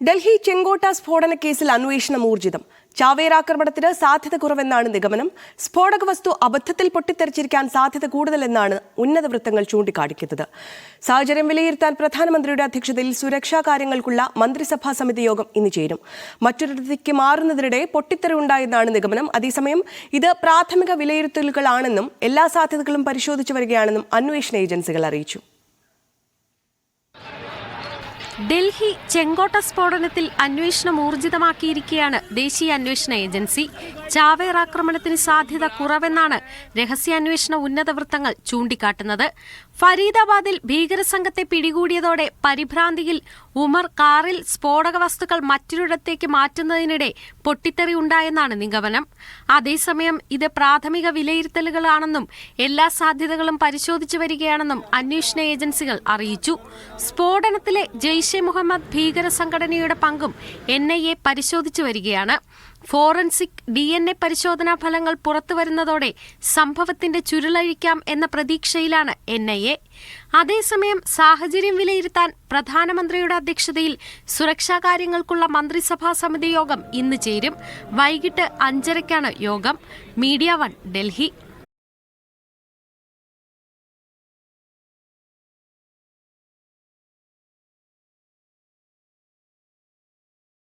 ഡൽഹി ചെങ്കോട്ട സ്ഫോടന കേസിൽ അന്വേഷണം ഊർജിതം. ചാവേർ ആക്രമണത്തിന് സാധ്യത കുറവെന്നാണ് നിഗമനം. സ്ഫോടക വസ്തു അബദ്ധത്തിൽ പൊട്ടിത്തെറിച്ചിരിക്കാൻ സാധ്യത കൂടുതലെന്നാണ് ഉന്നത വൃത്തങ്ങൾ ചൂണ്ടിക്കാണിക്കുന്നത്. സാഹചര്യം വിലയിരുത്താൻ പ്രധാനമന്ത്രിയുടെ അധ്യക്ഷതയിൽ സുരക്ഷാ കാര്യങ്ങൾക്കുള്ള മന്ത്രിസഭാ സമിതി യോഗം ഇന്ന് ചേരും. മറ്റൊരിടത്തേക്ക് മാറുന്നതിനിടെ പൊട്ടിത്തെറി ഉണ്ടായെന്നാണ് നിഗമനം. അതേസമയം ഇത് പ്രാഥമിക വിലയിരുത്തലുകളാണെന്നും എല്ലാ സാധ്യതകളും പരിശോധിച്ചു വരികയാണെന്നും അന്വേഷണ ഏജൻസികൾ അറിയിച്ചു. ഡൽഹി ചെങ്കോട്ട സ്ഫോടനത്തിൽ അന്വേഷണം ഊർജിതമാക്കിയിരിക്കുകയാണ് ദേശീയ അന്വേഷണ ഏജൻസി. ചാവേർ ആക്രമണത്തിന് സാധ്യത കുറവെന്നാണ് രഹസ്യാന്വേഷണ ഉന്നത വൃത്തങ്ങൾ ചൂണ്ടിക്കാട്ടുന്നത്. ഫരീദാബാദിൽ ഭീകരസംഘത്തെ പിടികൂടിയതോടെ പരിഭ്രാന്തിയിൽ ഉമർ കാറിൽ സ്ഫോടക വസ്തുക്കൾ മറ്റൊരിടത്തേക്ക് മാറ്റുന്നതിനിടെ പൊട്ടിത്തെറി ഉണ്ടായെന്നാണ് നിഗമനം. അതേസമയം ഇത് പ്രാഥമിക വിലയിരുത്തലുകളാണെന്നും എല്ലാ സാധ്യതകളും പരിശോധിച്ചു വരികയാണെന്നും അന്വേഷണ ഏജൻസികൾ അറിയിച്ചു. സ്ഫോടനത്തിലെ ജെയ്ഷെ മുഹമ്മദ് ഭീകര സംഘടനയുടെ പങ്കും NIA പരിശോധിച്ചു വരികയാണ്. ഫോറൻസിക് DNA പരിശോധനാ ഫലങ്ങൾ പുറത്തുവരുന്നതോടെ സംഭവത്തിന്റെ ചുരുളഴിക്കാം എന്ന പ്രതീക്ഷയിലാണ് NIA. അതേസമയം സാഹചര്യം വിലയിരുത്താൻ പ്രധാനമന്ത്രിയുടെ അധ്യക്ഷതയിൽ സുരക്ഷാ കാര്യങ്ങൾക്കുള്ള മന്ത്രിസഭാ സമിതി യോഗം ഇന്ന് ചേരും. വൈകിട്ട് 5:30 യോഗം. മീഡിയ 1 ഡൽഹി.